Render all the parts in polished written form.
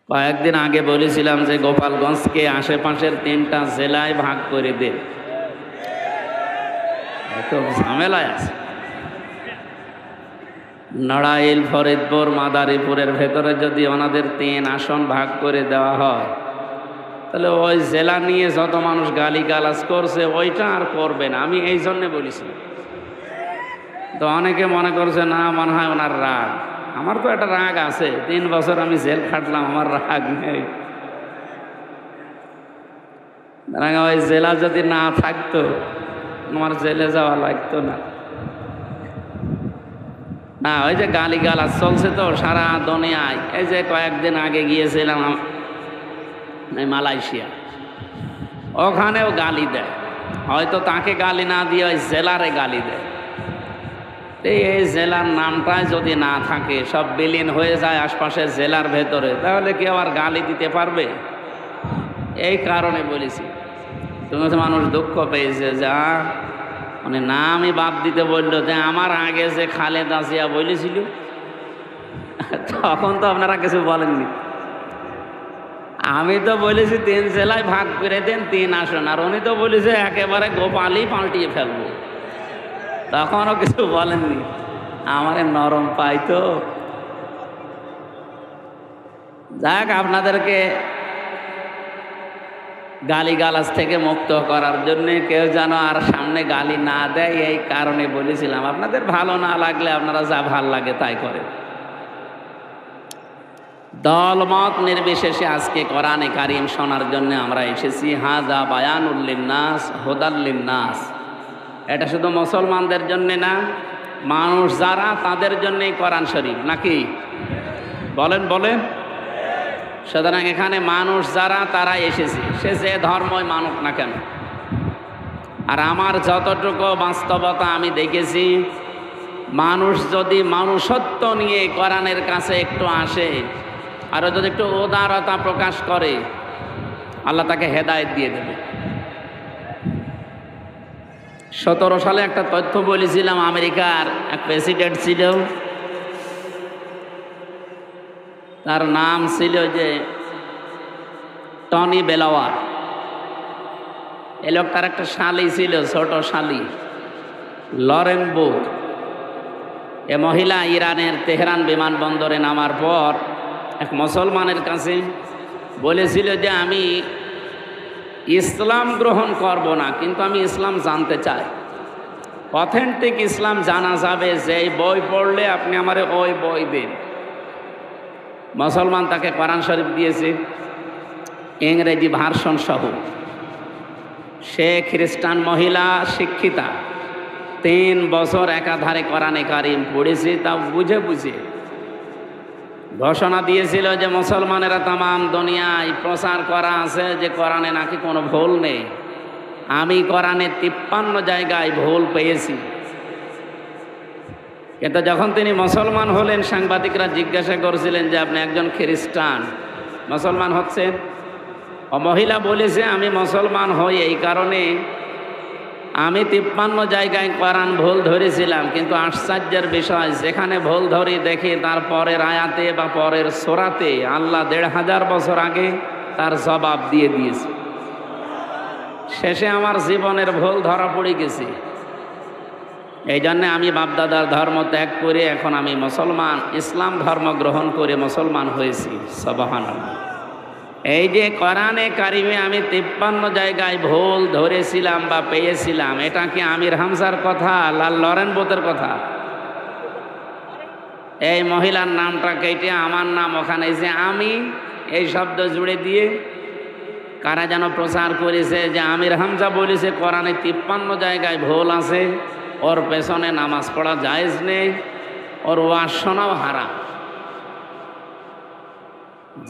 কয়েকদিন আগে বলেছিলাম যে গোপালগঞ্জকে আশেপাশের 3টা জেলায় ভাগ করে দে, এত ঝামেলায় আছে। নড়াইল, ফরিদপুর, মাদারীপুরের ভেতরে যদি ওনাদের 3 আসন ভাগ করে দেওয়া হয়, তাহলে ওই জেলা নিয়ে যত মানুষ গালিগালাজ করছে ওইটা আর করবে না। আমি এই জন্যে বলেছি। তো অনেকে মনে করছে না, মনে হয় ওনার রাগ। আমার তো একটা রাগ আছে, 3 বছর আমি জেল খাটলাম, আমার রাগ নেই। ওই জেলা যদি না থাকতো আমার জেলে যাওয়া লাগতো না। না, ওই যে গালিগালাজ চলছে তো সারা দুনিয়ায়। এই যে কয়েকদিন আগে গিয়েছিলাম মালয়েশিয়া, ওখানেও গালি দেয়। হয়তো তাকে গালি না দিয়ে ওই জেলারে গালি দেয়। এই জেলার নামটাই যদি না থাকে, সব বিলীন হয়ে যায় আশপাশের জেলার ভেতরে, তাহলে কেউ আর গালি দিতে পারবে? এই কারণে বলেছি। তুমি মানুষ দুঃখ পেয়েছে যা মানে নামই বাদ দিতে বললো, যে আমার আগে যে খালেদা জিয়া বলেছিল, তখন তো আপনারা কিছু বলেননি। আমি তো বলেছি 3 জেলায় ভাগ করে দেন, 3 আসন, আর উনি তো বলেছে একেবারে গোপালই পাল্টিয়ে ফেলবো, তখনও কিছু বলেননি। আমারে নরম পাই তো। যাক, আপনাদেরকে গালিগালাজ থেকে মুক্ত করার জন্য কেউ যেন আর সামনে গালি না দেয়, এই কারণে বলেছিলাম। আপনাদের ভালো না লাগলে আপনারা যা ভাল লাগে তাই করে। দলমত নির্বিশেষে আজকে কোরআনে কারিম শোনার জন্য আমরা এসেছি। হাযা বায়ানুল লিন্নাস হুদাল লিন্নাস। এটা শুধু মুসলমানদের জন্য না, মানুষ যারা তাদের জন্যই কোরআন শরীফ, নাকি বলেন বলেন। সুতরাং এখানে মানুষ যারা তারা এসেছে, সে যে ধর্মই মানুক না কেন। আর আমার যতটুকু বাস্তবতা আমি দেখেছি, মানুষ যদি মানুষত্ব নিয়ে কোরআনের কাছে একটু আসে, আরও যদি একটু উদারতা প্রকাশ করে, আল্লাহ তাকে হেদায়েত দিয়ে দেবে। 17 সালে একটা তথ্য বলেছিলাম, আমেরিকার এক প্রেসিডেন্ট ছিল, তার নাম ছিল যে টনি বেলাওয়ার। এই লোকটার একটা শালি ছিল, ছোট শালি, লরেন বুথ। এ মহিলা ইরানের তেহরান বিমানবন্দরে নামার পর এক মুসলমানের কাছে বলেছিল যে আমি ইসলাম গ্রহণ করব না, কিন্তু আমি ইসলাম জানতে চাই। অথেন্টিক ইসলাম জানা যাবে যে বই পড়লে আপনি আমারে ওই বই দিন। মুসলমান তাকে কোরআন শরীফ দিয়েছে, ইংরেজি ভার্সন সহ। সে খ্রিস্টান মহিলা, শিক্ষিতা, 3 বছর একাধারে কোরআনে কারিম পড়েছে, তাও বুঝে বুঝে। ঘোষণা দিয়েছিল যে মুসলমানেরা তামাম দুনিয়ায় প্রচার করা আছে যে কোরআনে নাকি কোনো ভুল নেই। আমি কোরআনে 53 জায়গায় ভুল পেয়েছি। কিন্তু যখন তিনি মুসলমান হলেন, সাংবাদিকরা জিজ্ঞাসা করছিলেন যে আপনি একজন খ্রিস্টান, মুসলমান হচ্ছেন? ও মহিলা বলেছে আমি মুসলমান হই এই কারণে আমি 53 জায়গায় কোরআন ভুল ধরেছিলাম, কিন্তু আশ্চর্যের বিষয়, যেখানে ভুল ধরি দেখি তার পরের আয়াতে বা পরের সূরাতে আল্লাহ 1500 বছর আগে তার জবাব দিয়ে দিয়েছে। শেষে আমার জীবনের ভুল ধরা পড়ে গেছে। এই জন্যে আমি বাপদাদার ধর্ম ত্যাগ করে এখন আমি মুসলমান, ইসলাম ধর্ম গ্রহণ করে মুসলমান হয়েছি। সুবহানাল্লাহ। এই যে কোরআনে কারিমে আমি 53 জায়গায় ভুল ধরেছিলাম বা পেয়েছিলাম, এটা কি আমির হামজার কথা, লরেন বুথের কথা? এই মহিলার নামটা কেটে আমার নাম ওখানে যে আমি এই শব্দ জুড়ে দিয়ে কারা যেন প্রচার করেছে যে আমির হামজা বলেছে কোরআনে 53 জায়গায় ভুল আছে, ওর পেছনে নামাজ পড়া জায়েজ নেই, ওর ওয়াজ শোনাও হারাম।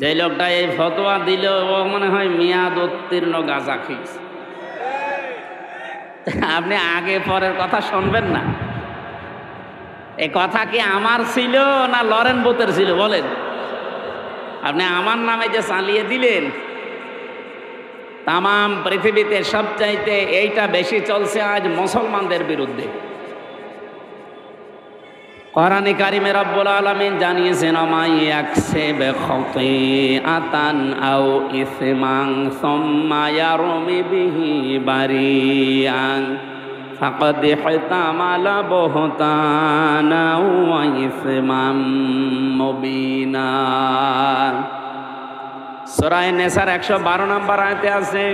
যে লোকটা এই ফতোয়া দিল ও মনে হয় মেয়াদ উত্তীর্ণ গাঁজা খেয়েছে। আপনি আগে পরের কথা শুনবেন না। এই কথা কি আমার ছিল না লরেন বুথের ছিল বলেন? আপনি আমার নামে যে চালিয়ে দিলেন, তামাম পৃথিবীতে সবচাইতে এইটা বেশি চলছে আজ মুসলমানদের বিরুদ্ধে। কোরআনে কারিমে রব্বুল আলামিন জানিয়েছেন আমাই ইয়াকসিবু খাতিআতান আও ইসমান সুম্মা ইয়ারমি বিহি বারিআন ফাকাদ ইহতামালা বুহতানা ওয়া ইসমান মুবিনা। সূরা নিসার 112 নম্বর আয়াতে আছে,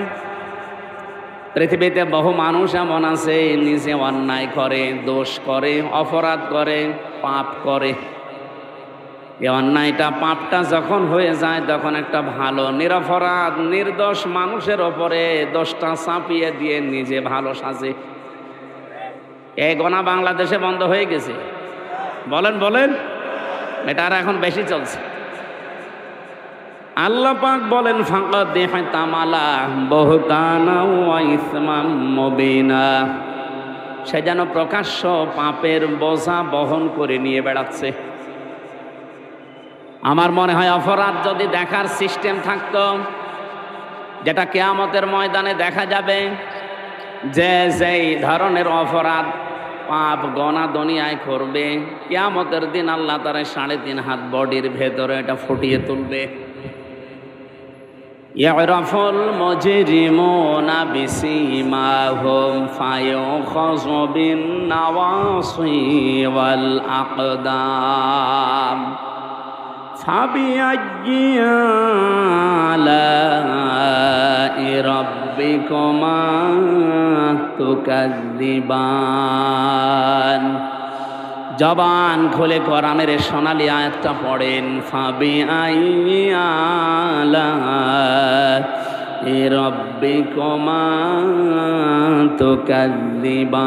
পৃথিবীতে বহু মানুষ এমন আছে নিজে অন্যায় করে, দোষ করে, অপরাধ করে, পাপ করে। এই অন্যায়টা পাপটা যখন হয়ে যায় তখন একটা ভালো নিরপরাধ নির্দোষ মানুষের ওপরে দোষটা চাপিয়ে দিয়ে নিজে ভালো সাজে। এই গোনা বাংলাদেশে বন্ধ হয়ে গেছে, বলেন বলেন, এটা আর এখন বেশি চলছে। আল্লাহ পাক বলেন ফাকাদ ইহতামালা বুহতানা ওয়া ইসমান মুবিনা, সে যেন প্রকাশ্য পাপের বোঝা বহন করে নিয়ে বেড়াচ্ছে। আমার মনে হয় অপরাধ যদি দেখার সিস্টেম থাকতো, যেটা কিয়ামতের ময়দানে দেখা যাবে, যে যেই ধরনের অপরাধ পাপ গনা দুনিয়ায় করবে, কিয়ামতের দিন আল্লাহ তার 3.5 হাত বডির ভেতরে এটা ফুটিয়ে তুলবে। ইয়ারাফুল মুজরিমুনা বিসিমাহুম ফায়ুখাযু বিন নাওয়াসি ওয়াল আকদাম ফাবিআইয়ি আলাই রাব্বিকুমা তুকাযযিবান। জবান খুলে কোরআনের সোনালী আয়াতটা পড়েন, ফাবিআইয়ি আলাই রাব্বিকুমা তুকাযযিবান।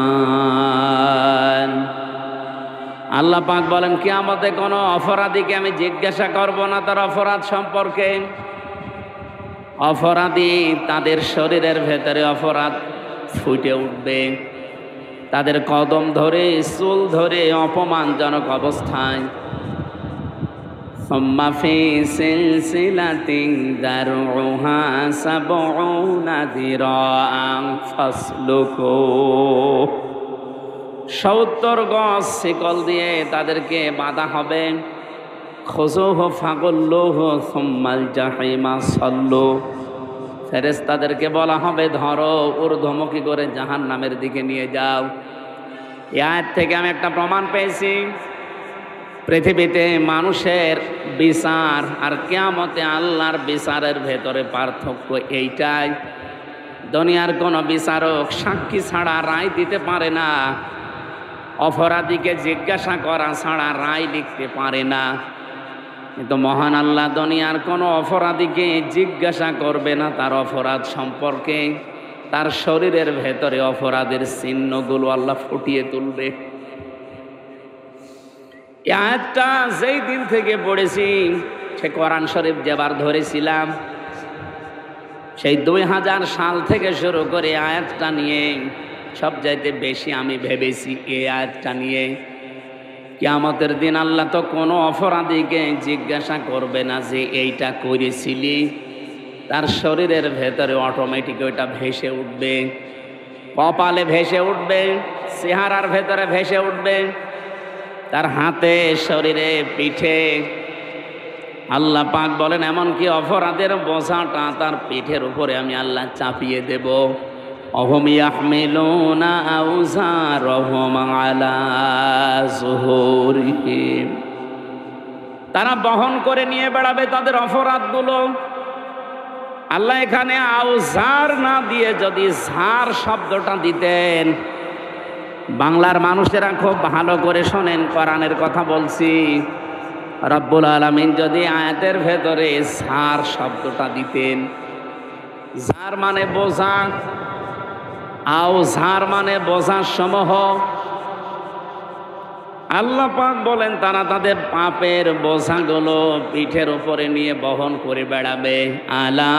আল্লাহ পাক বলেন কিয়ামতে কোনো অপরাধীকে আমি জিজ্ঞাসা করব না তার অপরাধ সম্পর্কে। অপরাধী তাদের শরীরের ভেতরে অপরাধ ফুটে উঠবে, তাদের কদম ধরে চুল ধরে অপমানজনক অবস্থায় সুম্মা ফি সিলসিলাতিন যারউহা সাবউনা যিরাআন ফাসলুকু, 70 গজ শিকল দিয়ে তাদেরকে বাঁধা হবে। খুযুহু ফাগুল্লুহু সুম্মাল জাহিমা সাল্লু, ফেরেশতাদেরকে বলা হবে ধরো ঊর্ধ্বমুখী করে জাহান্নামের দিকে নিয়ে যাও। এই আয়াত থেকে আমি একটা প্রমাণ পেয়েছি, পৃথিবীতে মানুষের বিচার আর কিয়ামতে আল্লাহর বিচারের ভেতরে পার্থক্য এইটাই। দুনিয়ার কোনো বিচারক সাক্ষী ছাড়া রায় দিতে পারে না, অপরাধীকে জিজ্ঞাসা করা ছাড়া রায় লিখতে পারে না। কিন্তু মহান আল্লাহ দুনিয়ার কোনো অপরাধীকে জিজ্ঞাসা করবে না তার অপরাধ সম্পর্কে, তার শরীরের ভেতরে অপরাধের চিহ্নগুলো আল্লাহ ফুটিয়ে তুলবে। এই আয়াতটা যেই দিন থেকে পড়েছি, সে কোরআন শরীফ যেবার ধরেছিলাম সেই 2000 সাল থেকে শুরু করে আয়াতটা নিয়ে সবচাইতে বেশি আমি ভেবেছি এই আয়াতটা নিয়ে। কিয়ামতের দিন আল্লাহ তো কোনো অপরাধীকে জিজ্ঞাসা করবে না যে এইটা করেছিলি, তার শরীরের ভেতরে অটোমেটিক ওইটা ভেসে উঠবে, কপালে ভেসে উঠবে, চেহারার ভেতরে ভেসে উঠবে, তার হাতে, শরীরে, পিঠে। আল্লাহ পাক বলেন এমনকি অপরাধের বোঝাটা তার পিঠের উপরে আমি আল্লাহ চাপিয়ে দেব। অহুম ইয়াহমিলুনা আওজারহুম আলা যুহুরিহিম, তারা বহন করে নিয়ে বেড়াবে তাদের অপরাধগুলো। আল্লাহ এখানে আওজার না দিয়ে যদি ঝার শব্দটা দিতেন, বাংলার মানুষেরা খুব ভালো করে শোনেন, কোরআনের কথা বলছি, রব্বুল আলামিন যদি আয়াতের ভেতরে ঝার শব্দটা দিতেন, ঝার মানে বোঝা, আওজার মানে বোঝার সমূহ। আল্লাহ পাক বলেন তারা তাদের পাপের বোঝাগুলো পিঠের উপরে নিয়ে বহন করে বেড়াবে। আলা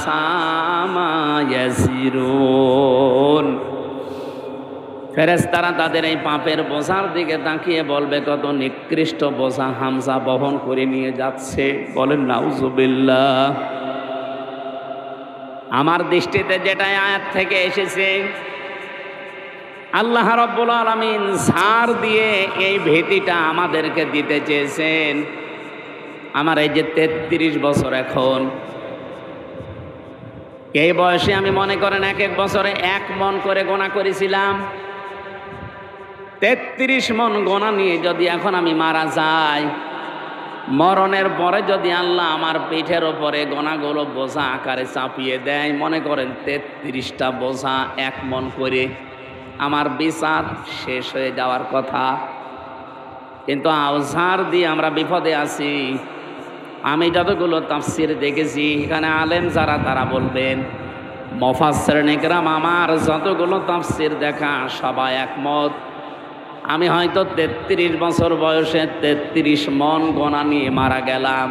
সামা ইয়াসিরুন, ফেরেশতারা তাদের এই পাপের বোঝার দিকে তাকিয়ে বলবে কত নিকৃষ্ট বোঝা হামজা বহন করে নিয়ে যাচ্ছে। বলেন নাউজুবিল্লাহ। আমার দৃষ্টিতে যেটা আয়াত থেকে এসেছে, আল্লাহ রাব্বুল আলামিন ঝাড় দিয়ে এই ভীতিটা আমাদেরকে দিতে চেয়েছেন। আমার এই যে ৩৩ বছর এখন, এই বয়সে আমি মনে করেন এক এক বছরে ১ মন করে গোনা করেছিলাম। ৩৩ মন গোনা নিয়ে যদি এখন আমি মারা যাই, মরণের পরে যদি আল্লাহ আমার পিঠের ওপরে গোনাগুলো বোঝা আকারে চাপিয়ে দেয়, মনে করেন ৩৩টা বোঝা ১ মন করে, আমার বিচার শেষ হয়ে যাওয়ার কথা। কিন্তু আওঝার দিয়ে আমরা বিপদে আছি। আমি যতগুলো তাফসির দেখেছি, এখানে আলেম যারা তারা বলবেন, মুফাসসিরিন ইকরাম আমার যতগুলো তাফসির দেখা সবাই একমত। আমি হয়তো ৩৩ বছর বয়সে ৩৩ মন গোনা নিয়ে মারা গেলাম,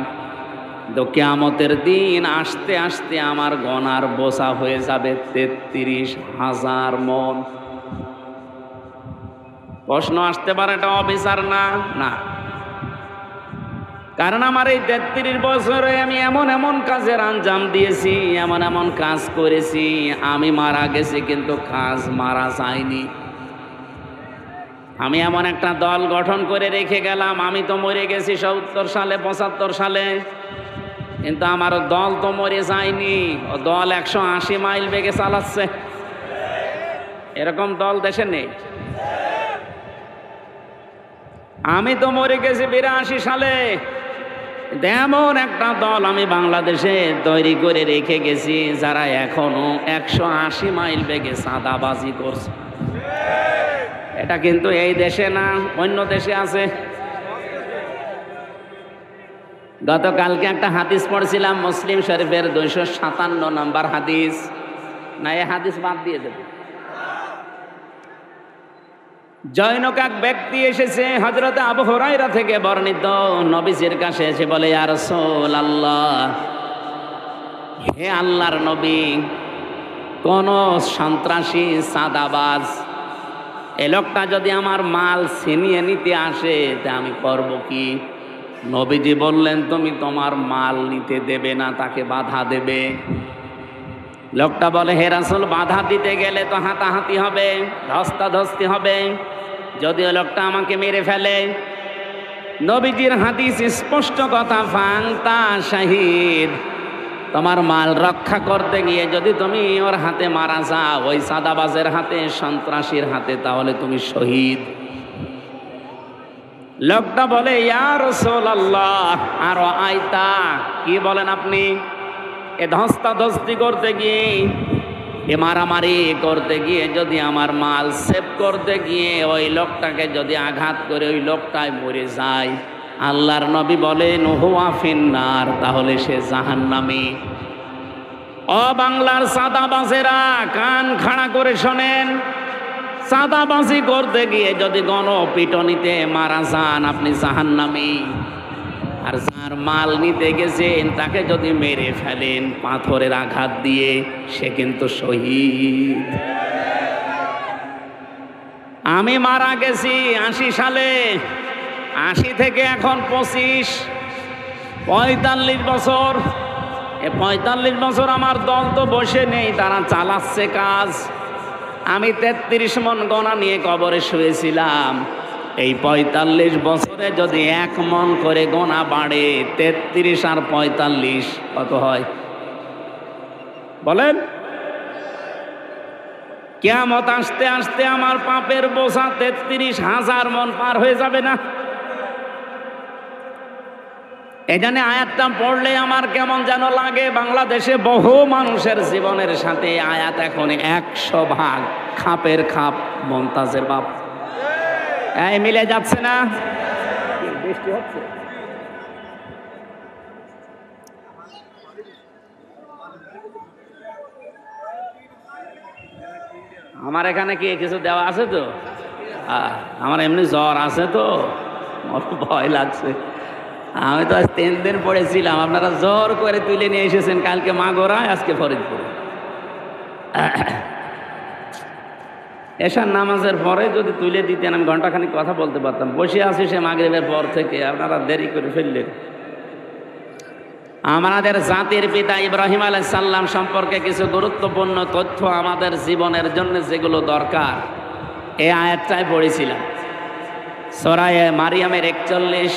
তো কিয়ামতের দিন আসতে আসতে আমার গোনার বোঝা হয়ে যাবে ৩৩,০০০ মন। প্রশ্ন আসতে পারে এটা অবিচার না? না, কারণ আমার এই ৩৩ বছরে আমি এমন এমন কাজের আঞ্জাম দিয়েছি, এমন এমন কাজ করেছি, আমি মারা গেছি কিন্তু কাজ মারা যায়নি। আমি এমন একটা দল গঠন করে রেখে গেলাম, আমি তো মরে গেছি ৭০ সালে ৭৫ সালে, কিন্তু আমার দল তো মরে যায়নি। ও দল ১৮০ মাইল বেগে চালাচ্ছে। এরকম দল দেশে নেই। আমি তো মরে গেছি ৮২ সালে, এমন একটা দল আমি বাংলাদেশে তৈরি করে রেখে গেছি যারা এখনো ১৮০ মাইল বেগে চাঁদাবাজি করছে। এটা কিন্তু এই দেশে না, অন্য দেশে আছে। গতকালকে একটা হাদিস পড়ছিলাম, মুসলিম শরীফের ২৫৭ নম্বর হাদিস। না, এই হাদিস বাদ দিয়ে দেব। জৈনক এক ব্যক্তি এসেছে হযরত আবু হুরায়রা থেকে বর্ণিত, নবীজির কাছে এসে বলে, ইয়া রাসূলুল্লাহ, হে আল্লাহর নবী, কোন সন্ত্রাসী চাঁদাবাজ এ লোকটা যদি আমার মাল ছিনিয়ে নিতে আসে তা আমি করব কি? নবীজি বললেন, তুমি তোমার মাল নিতে দেবে না, তাকে বাধা দেবে। লোকটা বলে, হে রাসূল, বাধা দিতে গেলে তো হাতাহাতি হবে, ধস্তাধস্তি হবে, যদি ওই লোকটা আমাকে মেরে ফেলে। নবীজির হাদিস স্পষ্ট কথা, ফান্তা শাহিদ, তোমার মাল রক্ষা করতে গিয়ে যদি তুমি ওর হাতে মারা যাও, ওই চাঁদাবাজের হাতে, সন্ত্রাসীর হাতে, তাহলে তুমি শহীদ। লোকটা বলে, ইয়া রাসূলুল্লাহ, আর আইতা, কি বলেন আপনি? এ ধস্তাধস্তি করতে গিয়ে, এ মারামারি করতে গিয়ে যদি আমার মাল সেভ করতে গিয়ে ওই লোকটাকে যদি আঘাত করে ওই লোকটাই মরে যায়, আল্লাহর নবী বলেন, হুয়া ফিন্নার, তাহলে সে জাহান্নামী। ও বাংলার চাঁদাবাজেরা, কান খাড়া করে শোনেন, চাঁদাবাজি করতে গিয়ে যদি গণপিটনিতে মারা যান, আপনি জাহান্নামী। আর যার মাল নিতে গেছেন তাকে যদি মেরে ফেলেন পাথরের আঘাত দিয়ে, সে কিন্তু শহীদ। আমি মারা গেছি ৮০ সালে, ৮০ থেকে এখন ২৫, ৪৫ বছর। এ ৪৫ বছর আমার দল তো বসে নেই, তারা চালাচ্ছে কাজ। আমি ৩৩ মন গোনা নিয়ে কবরে শুয়েছিলাম। এই ৪৫ বছরে যদি ১ মন করে গোনা বাড়ে, ৩৩ আর ৪৫ কত হয় বলেন? কিয়ামত আসতে আসতে আমার পাপের বোঝা ৩৩,০০০ মন পার হয়ে যাবে না? এখানে আয়াতটা পড়লে আমার কেমন যেন লাগে, বাংলাদেশে বহু মানুষের জীবনের সাথে আয়াত এখন ১০০ ভাগ খাপের খাপ, মমতাজের বাপ। এই মিলে যাচ্ছে না? বৃষ্টি হচ্ছে। আমার এখানে কি কিছু দেওয়া আছে তো? আমার এমনি জ্বর আছে তো, ভয় লাগছে। আমি তো আজ ৩ দিন পড়েছিলাম, আপনারা জোর করে তুলে নিয়ে এসেছেন কালকে মাগুরায়, আজকে ফরিদপুরে। এশার নামাজের পরে যদি তুলে দিতেন, আমি ঘন্টাখানিক কথা বলতে পারতাম। বসে আছি সে মাগরিবের পর থেকে, আপনারা দেরি করে ফেললেন। আমাদের জাতির পিতা ইব্রাহিম আলাইহিস সালাম সম্পর্কে কিছু গুরুত্বপূর্ণ তথ্য আমাদের জীবনের জন্য যেগুলো দরকার, এই আয়াতটাই পড়েছিলাম সূরা মারিয়ামের 41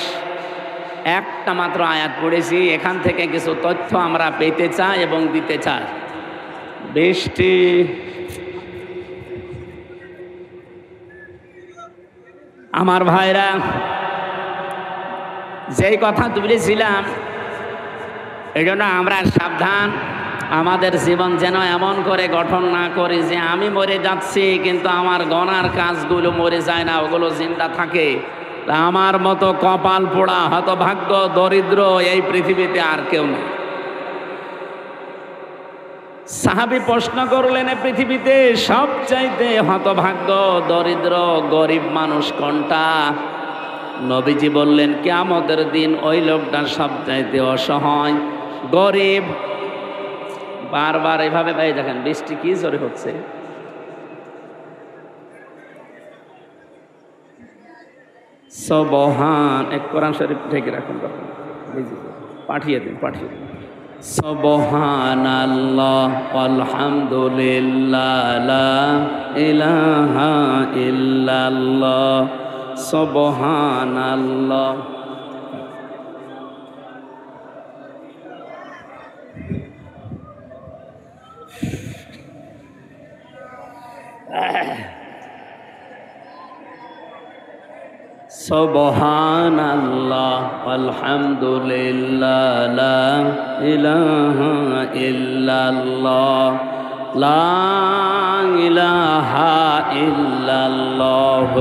একটা মাত্র আয়াত পড়েছি। এখান থেকে কিছু তথ্য আমরা পেতে চাই এবং দিতে চাই। বৃষ্টি আমার ভাইরা, যেই কথা তুলেছিলাম এই জন্য আমরা সাবধান, আমাদের জীবন যেন এমন করে গঠন না করি যে আমি মরে যাচ্ছি কিন্তু আমার গনার কাজগুলো মরে যায় না, ওগুলো জিন্দা থাকে। আমার মতো কপাল পোড়া হতভাগ্য দরিদ্র এই পৃথিবীতে আর কেউ নেই। সাহাবী প্রশ্ন করলেন, এই পৃথিবীতে সবচাইতে হতভাগ্য দরিদ্র গরিব মানুষ কোনটা? নবীজি বললেন, কিয়ামতের দিন ওই লোকটা সবচাইতে অসহায় গরিব। বারবার এভাবে ভাই দেখেন বৃষ্টি কি জোরে হচ্ছে। সুবহান, এক কোরআন শরীফ ঢেকে রাখুন, পাঠিয়ে দিন। সুবহানাল্লাহ আলহামদুলিল্লাহ লা ইলাহা ইল্লাল্লাহ সুবহানাল্লাহ। সুবহানাল্লাহ আলহামদুলিল্লাহ লা ইলাহা ইল্লাল্লাহ লা ইলাহা ইল্লাল্লাহ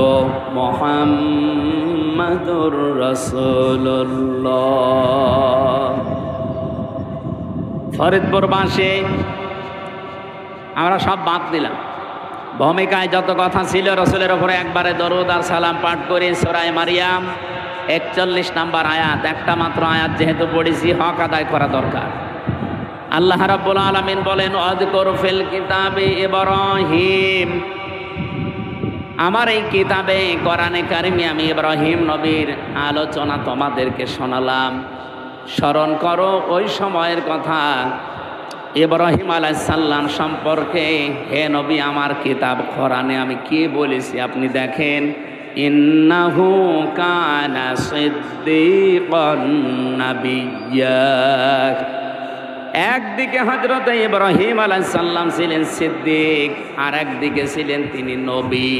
মুহাম্মাদুর রাসূলুল্লাহ। ফরিদপুরবাসী আমরা সব বাদ দিলাম। ভূমিকায় যত কথা ছিল রসুলের ওপরে একবারে দরুদ আর সালাম পাঠ করি। সূরা মারিয়াম 41 নম্বর আয়াত, একটা মাত্র আয়াত যেহেতু পড়েছি হক আদায় করা দরকার। আল্লাহ রাব্বুল আলামিন বলেন, আযকুর ফিল কিতাবে ইব্রাহিম, আমার এই কিতাবে কোরআনে কারিমে আমি ইব্রাহিম নবীর আলোচনা তোমাদেরকে শোনালাম। স্মরণ করো ওই সময়ের কথা, ইব্রাহিম আলাইহিস সালাম সম্পর্কে। হে নবী, আমার কিতাব কোরআনে আমি কি বলেছি আপনি দেখেন। ইন্নাহু কানা সিদ্দীকান নাবিয়্যা। একদিকে হযরত ইব্রাহিম আলাইহিস সালাম ছিলেন সিদ্দিক, আর একদিকে ছিলেন তিনি নবী।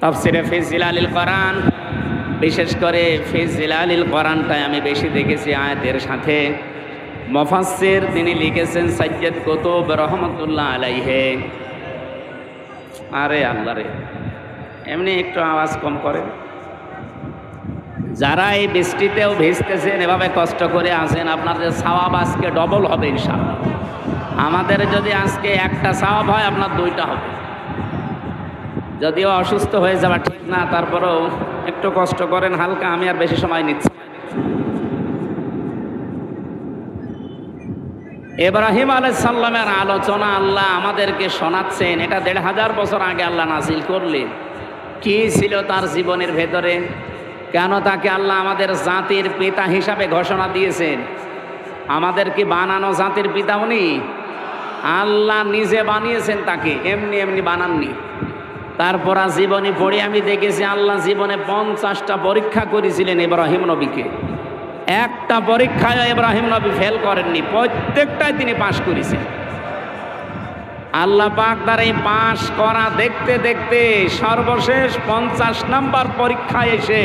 তাফসিরে ফি জিলালিল কোরআন, বিশেষ করে ফি জিলালিল কোরআনটাই আমি বেশি দেখেছি আয়াতের সাথে। মুফাসসির তিনি লিখেছেন সাইয়্যিদ কুতুব রহমাতুল্লাহ আলাইহি। আরে আল্লাহ রে, এমনি একটু আওয়াজ কম করেন। যারা এই বৃষ্টিতেও ভিজতেছেন, এভাবে কষ্ট করে আছেন, আপনাদের সওয়াব আজকে ডবল হবে ইনশাআল্লাহ। আমাদের যদি আজকে একটা সওয়াব হয়, আপনার দুইটা হবে। যদিও অসুস্থ হয়ে যাওয়া ঠিক না, তারপরেও একটু কষ্ট করেন হালকা। আমি আর বেশি সময় নিচ্ছি। ইব্রাহিম আলাইহিস সালামের আলোচনা আল্লাহ আমাদেরকে শোনাচ্ছেন। এটা ১৫০০ বছর আগে আল্লাহ নাযিল করলেন। কি ছিল তার জীবনের ভেতরে, কেন তাকে আল্লাহ আমাদের জাতির পিতা হিসাবে ঘোষণা দিয়েছেন? আমাদের কি বানানো জাতির পিতা উনি? আল্লাহ নিজে বানিয়েছেন তাকে, এমনি এমনি বানাননি। তারপর জীবনী পড়ে আমি দেখেছি আল্লাহ জীবনে 50টা পরীক্ষা করেছিলেন ইব্রাহিম নবীকে। একটা পরীক্ষায় ইব্রাহিম নবী ফেল করেননি, প্রত্যেকটাই তিনি পাশ করেছেন। আল্লাহ পাক তার এই পাশ করা দেখতে দেখতে সর্বশেষ 50 নম্বর পরীক্ষায় এসে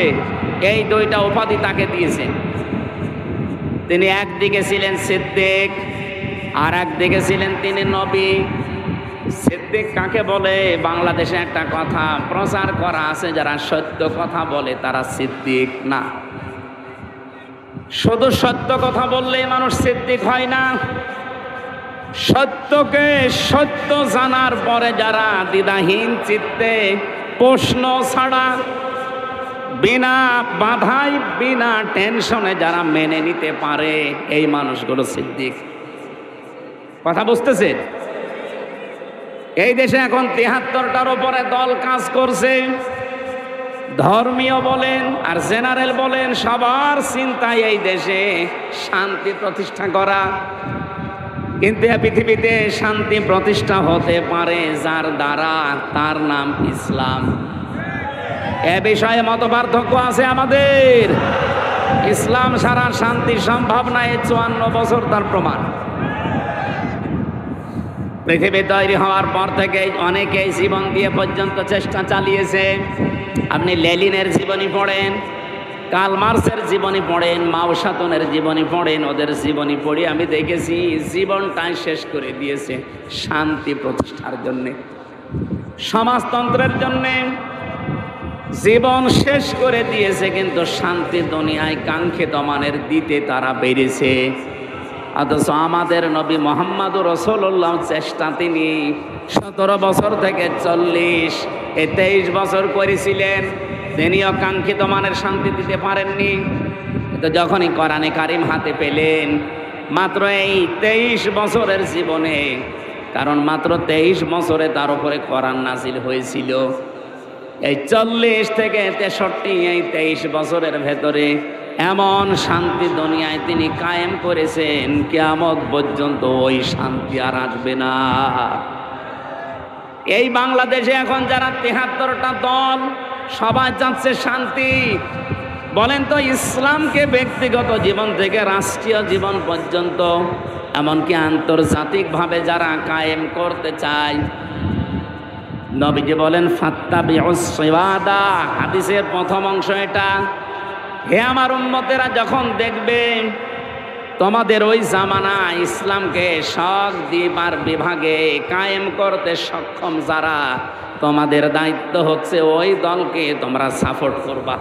এই দুইটা উপাধি তাকে দিয়েছেন। তিনি একদিকে ছিলেন সিদ্দিক, আর একদিকে ছিলেন তিনি নবী। সিদ্দিক কাকে বলে? বাংলাদেশে একটা কথা প্রচার করা আছে, যারা সত্য কথা বলে তারা সিদ্দিক না। শুধু সত্য কথা বললেই মানুষ সিদ্দিক হয় না। সত্যকে সত্য জানার পরে যারা দ্বিধাহীন চিত্তে প্রশ্ন ছাড়া বিনা বাধায় বিনা টেনশনে যারা মেনে নিতে পারে, এই মানুষগুলো সিদ্দিক। কথা বুঝতেছে? এই দেশে এখন ৭৩টার উপরে দল কাজ করছে। ধর্মীয় বলেন আর জেনারেল বলেন, সবার চিন্তায় এই দেশে শান্তি প্রতিষ্ঠা করা। কিন্তু এই পৃথিবীতে শান্তি প্রতিষ্ঠা হতে পারে যার দ্বারা, তার নাম ইসলাম। এ বিষয়ে মতপার্থক্য আছে আমাদের। ইসলাম ছাড়া শান্তি সম্ভব না, 54 বছর তার প্রমাণ। পৃথিবী তৈরি হওয়ার পর থেকে অনেকেই জীবন দিয়ে পর্যন্ত চেষ্টা চালিয়েছে। আপনি লেনিনের জীবনী পড়েন, কার্ল মার্ক্সের জীবনী পড়েন, মাও সাতুনের জীবনী পড়েন, ওদের জীবনী পড়ে আমি দেখেছি জীবনটাই শেষ করে দিয়েছে শান্তি প্রতিষ্ঠার জন্যে, সমাজতন্ত্রের জন্যে জীবন শেষ করে দিয়েছে, কিন্তু শান্তি দুনিয়ায় কাঙ্ক্ষিত মানের দিতে তারা পেরেছে। অথচ আমাদের নবী মুহাম্মদুর রাসূলুল্লাহ চেষ্টা তিনি 17 বছর থেকে 40 এই 23 বছর করেছিলেন, তিনিও কাঙ্ক্ষিত মানের শান্তি দিতে পারেননি। তো যখনই কোরআনে কারিম হাতে পেলেন মাত্র এই 23 বছরের জীবনে, কারণ মাত্র 23 বছরে তার উপরে কোরআন নাজিল হয়েছিল, এই 40 থেকে 63 এই 23 বছরের ভেতরে এমন শান্তি দুনিয়ায় তিনি কায়েম করেছেন, কিয়ামত পর্যন্ত ওই শান্তি আর আসবে না। এই বাংলাদেশে এখন যারা 73টা দল সবাই চাচ্ছে শান্তি, বলেন তো ইসলামকে ব্যক্তিগত জীবন থেকে রাষ্ট্রীয় জীবন পর্যন্ত এমনকি আন্তর্জাতিকভাবে যারা কায়েম করতে চায়, নবীজি বলেন ফাত্তাবিউস সিওয়াদা, হাদিসের প্রথম অংশ এটা। হে আমার উম্মতেরা, যখন দেখবে তোমাদের ওই জামানা ইসলামকে সব দ্বীপ আর বিভাগে কায়েম করতে সক্ষম যারা, তোমাদের দায়িত্ব হচ্ছে ওই দলকে তোমরা সাপোর্ট করবা।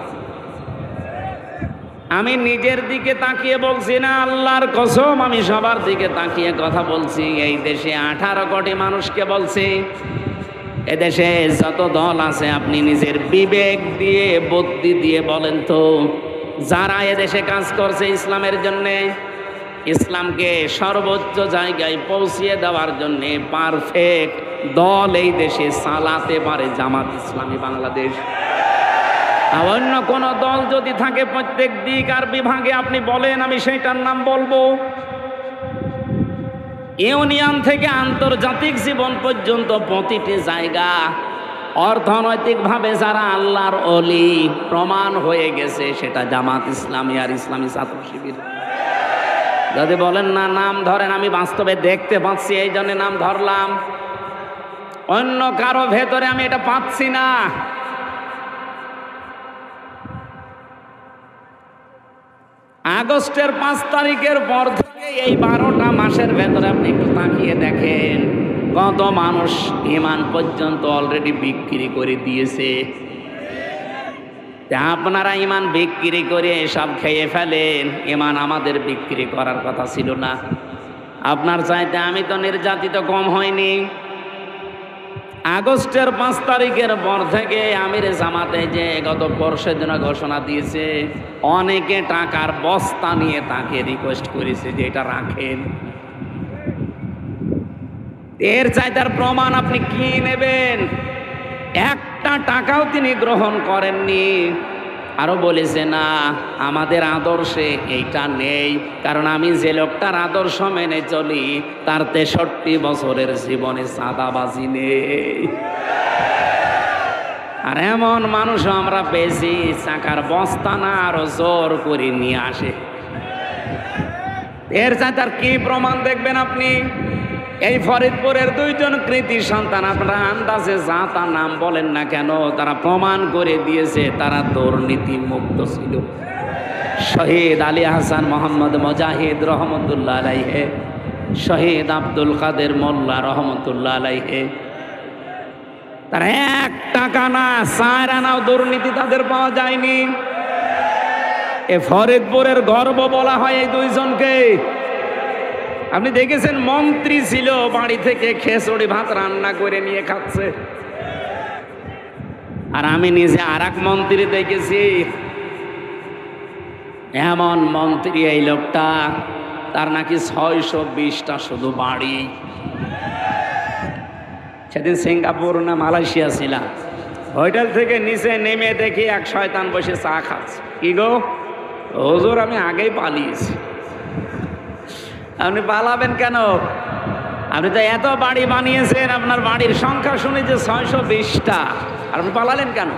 আমি নিজের দিকে তাকিয়ে বলছি না, আল্লাহর কসম আমি সবার দিকে তাকিয়ে কথা বলছি। এই দেশে 18 কোটি মানুষকে বলছি, এদেশে যত দল আছে আপনি নিজের বিবেক দিয়ে বুদ্ধি দিয়ে বলেন তো, যারা এদেশে কাজ করছে ইসলামের জন্যে, ইসলামকে সর্বোচ্চ জায়গায় পৌঁছিয়ে দেওয়ার জন্যে পারফেক্ট দল এই দেশে চালাতে পারে জামাত ইসলামী বাংলাদেশ। আর অন্য কোন দল যদি থাকে প্রত্যেক দিক আর বিভাগে আপনি বলেন, আমি সেইটার নাম বলবো। ইউনিয়ন থেকে আন্তর্জাতিক জীবন পর্যন্ত প্রতিটি জায়গা অর্থনৈতিকভাবে যারা আল্লাহর ওলি প্রমাণ হয়ে গেছে, সেটা জামাত ইসলামী আর ইসলামী ছাত্র শিবির। যদি বলেন না নাম ধরেন, আমি বাস্তবে দেখতে পাচ্ছি এই জন্য নাম ধরলাম, অন্য কারো ভেতরে আমি এটা পাচ্ছি না। আগস্টের 5 তারিখের পর থেকে এই 12টা মাসের ভেতরে আপনি একটু তাকিয়ে দেখেন কত মানুষ ঈমান পর্যন্ত অলরেডি বিক্রি করে দিয়েছে। আপনারা ঈমান বিক্রি করে সব খেয়ে ফেলেন, ঈমান আমাদের বিক্রি করার কথা ছিল না। আপনার চাইতে আমি তো নির্যাতিত কম হয়নি। আগস্টের 5 তারিখের পর থেকে আমির জামাতে যে গত পরশুর দিন ঘোষণা দিয়েছে, অনেকে টাকার বস্তা নিয়ে তাকে রিকোয়েস্ট করেছে যে এটা রাখেন। এর চাইতার প্রমাণ আপনি কি নেবেন? একটা টাকাও তিনি গ্রহণ করেননি। আরো বলেছে না আমাদের আদর্শে এইটা নেই, কারণ আমি যে লোকটার আদর্শ মেনে চলি তার 63 বছরের জীবনে চাঁদাবাজি নেই। আর এমন মানুষ আমরা পেয়েছি চাকার বস্তা না আরো জোর করে নিয়ে আসে। এর চাই তার কি প্রমাণ দেখবেন আপনি? এই ফরিদপুরের 2 জন কৃতি সন্তান, আপনারা আন্দাজে যা তার নাম বলেন না কেন, তারা প্রমাণ করে দিয়েছে তারা দুর্নীতি মুক্ত ছিল। শহীদ আলী হাসান মোহাম্মদ মুজাহিদ রহমতুল্লাহ আলাইহে, শহীদ আব্দুল কাদের মোল্লা রহমতুল্লাহ আলাইহে, তারা 1 টাকা না 4 আনাও দুর্নীতি তাদের পাওয়া যায়নি। এ ফরিদপুরের গর্ব বলা হয় এই 2 জনকে। আপনি দেখেছেন মন্ত্রী ছিল, বাড়ি থেকে খিচুড়ি ভাত রান্না করে নিয়ে খাচ্ছে। আর আমি নিজে আরেক মন্ত্রী দেখেছি, এমন মন্ত্রী এই লোকটা, তার নাকি 620টা শুধু বাড়ি। সেদিন সিঙ্গাপুর না মালয়েশিয়া ছিলাম, হোটেল থেকে নিচে নেমে দেখি এক শয়তান বসে চা খাচ্ছে। কি গো হুজুর, আমি আগেই পালিয়েছি। আপনি পালাবেন কেন? আপনি তো এত বাড়ি বানিয়েছেন, আপনার বাড়ির সংখ্যা শুনে যে 620টা, আর আপনি পালালেন কেন?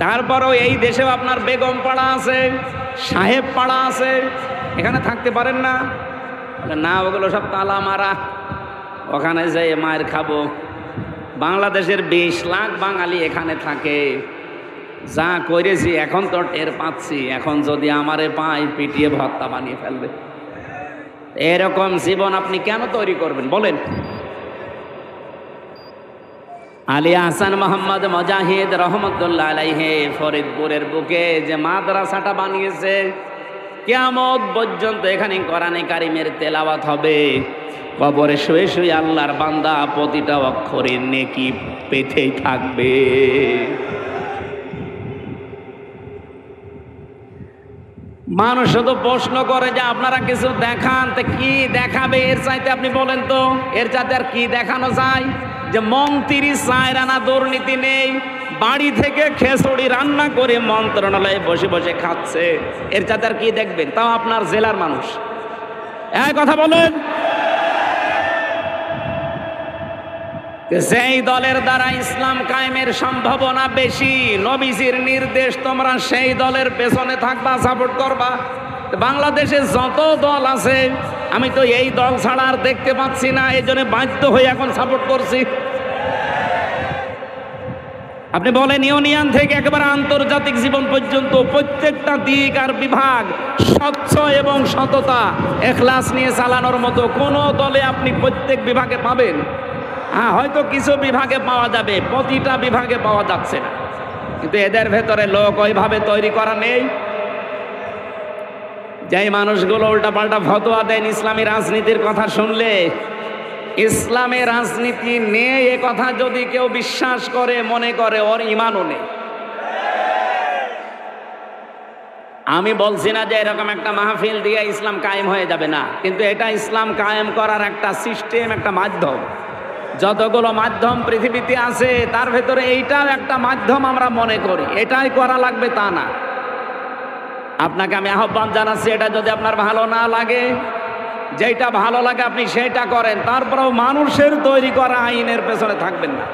তারপরও এই দেশেও আপনার বেগম পাড়া আছে, সাহেব পাড়া আছে, এখানে থাকতে পারেন না? না, ওগুলো সব তালা মারা, ওখানে যেয়ে মায়ের খাবো। বাংলাদেশের 20 লাখ বাঙালি এখানে থাকে। যা করেছি এখন তো টের পাচ্ছি, এখন যদি আমারে পায় পিটিয়ে ভর্তা বানিয়ে ফেলবে। এরকম জীবন আপনি কেন তৈরি করবেন বলেন? আলী হাসান মোহাম্মদ মুজাহিদ রহমতুল্লাহ আলাইহি ফরিদপুরের বুকে যে মাদ্রাসাটা বানিয়েছে, কিয়ামত পর্যন্ত এখানে কোরআনে কারিমের তেলাওয়াত হবে। কবরে শুয়ে শুয়ে আল্লাহর বান্দা প্রতিটা অক্ষরে নেকি পেতেই থাকবে। মানুষ শুধু প্রশ্ন করে যে আপনারা কিছু দেখান, তো কি দেখাবে এর চাইতে? আপনি বলেন তো, এর চাইতে আর কি দেখানো যায়? যে মন্ত্রী 4 আনা দুর্নীতি নেই, বাড়ি থেকে খিচুড়ি রান্না করে মন্ত্রণালয়ে বসে বসে খাচ্ছে, এর চাইতে আর কি দেখবেন? তাও আপনার জেলার মানুষ। এই কথা বলেন। যেই দলের দ্বারা ইসলাম কায়েমের সম্ভাবনা বেশি, নবীজির নির্দেশ, তোমরা সেই দলের পেছনে থাকবা, সাপোর্ট করবা। বাংলাদেশে যত দল আছে, আমি তো এই দল ছাড়া আর দেখতে পাচ্ছি না, এই জন্য বাধ্য হয়ে এখন সাপোর্ট করছি। আপনি বলেন ইউনিয়ন থেকে একেবারে আন্তর্জাতিক জীবন পর্যন্ত প্রত্যেকটা দিক আর বিভাগ স্বচ্ছ এবং সততা এখলাস নিয়ে চালানোর মতো কোন দলে আপনি প্রত্যেক বিভাগে পাবেন? হ্যাঁ, হয়তো কিছু বিভাগে পাওয়া যাবে, প্রতিটা বিভাগে পাওয়া যাচ্ছে না, কিন্তু এদের ভেতরে লোক ওইভাবে তৈরি করা নেই। যেই মানুষগুলো উল্টাপাল্টা ফতোয়া দেন ইসলামী রাজনীতির কথা শুনলে, ইসলামের রাজনীতি নেই এ কথা যদি কেউ বিশ্বাস করে, মনে করে ওর ঈমানও নেই। আমি বলছি না যে এরকম একটা মাহফিল দিয়ে ইসলাম কায়েম হয়ে যাবে না, কিন্তু এটা ইসলাম কায়েম করার একটা সিস্টেম, একটা মাধ্যম। যতগুলো মাধ্যম পৃথিবীতে আছে তার ভেতরে এইটাও একটা মাধ্যম আমরা মনে করি, এটাই করা লাগবে তা না। আপনাকে আমি আহ্বান জানাচ্ছি, এটা যদি আপনার ভালো না লাগে, যেটা ভালো লাগে আপনি সেটা করেন, তারপরেও মানুষের তৈরি করা আইনের পেছনে থাকবেন না।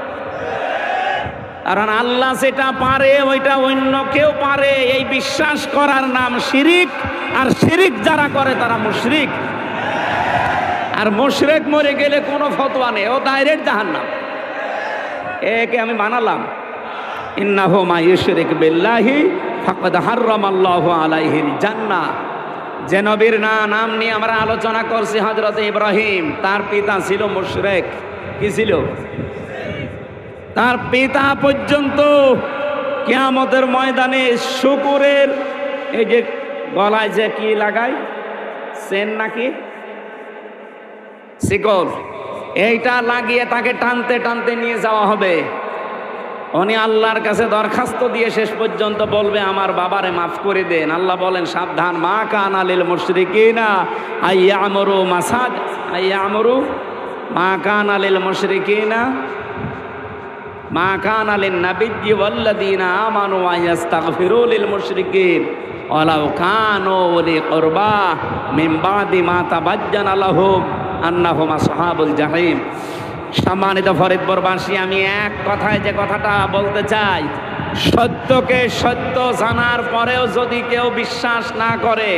কারণ আল্লাহ যেটা পারে ওইটা অন্য কেউ পারে, এই বিশ্বাস করার নাম শিরিক। আর শিরিক যারা করে তারা মুশরিক। আর মুশরিক মরে গেলে কোনো ফতোয়া নেই, ও ডাইরেক্ট জাহান্নাম। একে আমি বানালাম, ইন্নাহু মা ইউশরিক বিল্লাহি ফাকাদ হারামাল্লাহু আলাইহিল জান্নাহ। যে নবীর নাম নিয়ে আমরা আলোচনা করছি, হযরত ইব্রাহিম, তার পিতা ছিল মুশরিক। কি ছিল? তার পিতা পর্যন্ত কিয়ামতের ময়দানে শুকুরের এই যে গলায় যে কি লাগায়, চেন নাকি শিকল, এইটা লাগিয়ে তাকে টানতে টানতে নিয়ে যাওয়া হবে। উনি আল্লাহর কাছে দরখাস্ত দিয়ে শেষ পর্যন্ত বলবে আমার বাবারে মাফ করে দেন। আল্লাহ বলেন সাবধান, মা কানা লিল মুশরিকিনা আইয়ামরু মাসাজ আইয়ামরু মা কানা লিল মুশরিকিনা মা কানা লিন নাবিয়্যি ওয়াল্লাযীনা আমানু ওয়ায়াস্তাগফিরু লিল মুশরিকিন ওয়ালাউ কানু উলি কুরবা মিন বাদি মা তাবাজ্জানা লাহুম আন্নাহুম আসহাবুল জাহিম। সম্মানিত ফরিদপুরবাসী, আমি এক কথায় যে কথাটা বলতে চাই, সত্যকে সত্য জানার পরেও যদি কেউ বিশ্বাস না করে,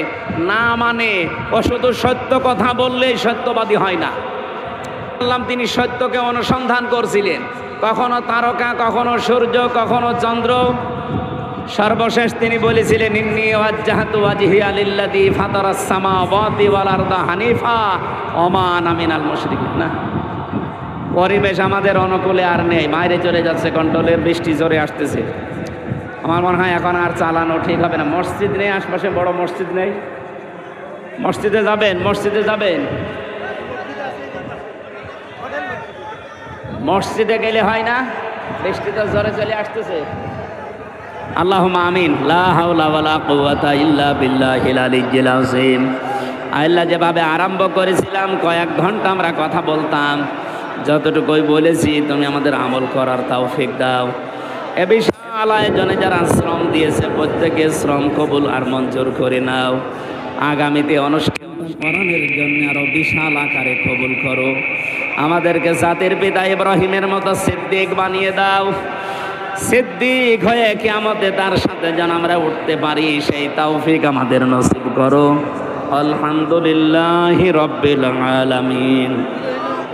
না মানে, ও শুধু সত্য কথা বললেই সত্যবাদী হয় না। বললাম তিনি সত্যকে অনুসন্ধান করছিলেন, কখনো তারকা, কখনো সূর্য, কখনো চন্দ্র। সর্বশেষ তিনি বলেছিলেন ইন্নী ওয়াজ্জাহতু ওয়াজহিয়া লিল্লাযী ফাতারাস সামাওয়াতি ওয়াল আরদা হানিফা ওয়া মা আনা মিনাল মুশরিকিন। না, পরিবেশ আমাদের অনুকূলে আর নেই, বাইরে চলে যাচ্ছে, কন্ট্রোলের বৃষ্টি জোরে আসতেছে। আমার মনে হয় এখন আর চালানো ঠিক হবে না। মসজিদ নেই, আশপাশে বড় মসজিদ নেই। মসজিদে যাবেন, মসজিদে যাবেন, মসজিদে গেলে হয় না, বৃষ্টি তো জোরে চলে আসতেছে। আল্লাহুম্মা আমিন। লা হাওলা ওয়ালা কুওয়াতা ইল্লা বিল্লাহিল আলিয়্যিল আযীম। আল্লাহ যেভাবে আরম্ভ করেছিলাম, কয়েক ঘন্টা আমরা কথা বলতাম, যতটুকুই বলেছি তুমি আমাদের আমল করার তৌফিক দাও। এ বিশাল আয়োজনে যারা শ্রম দিয়েছে প্রত্যেকের শ্রম কবুল আর মঞ্জুর করে নাও। আগামীতে অনুষ্ঠিত কোরআনের জন্য আরো বিশাল আকারে কবুল করো। আমাদেরকে জাতির পিতা ইব্রাহিমের মতো সিদ্দিক বানিয়ে দাও। সিদ্দিক হয়ে কিয়ামতে তার সাথে যেন আমরা উঠতে পারি, সেই তৌফিক আমাদের নসিব করো। আলহামদুলিল্লাহি রাব্বিল আলামিন।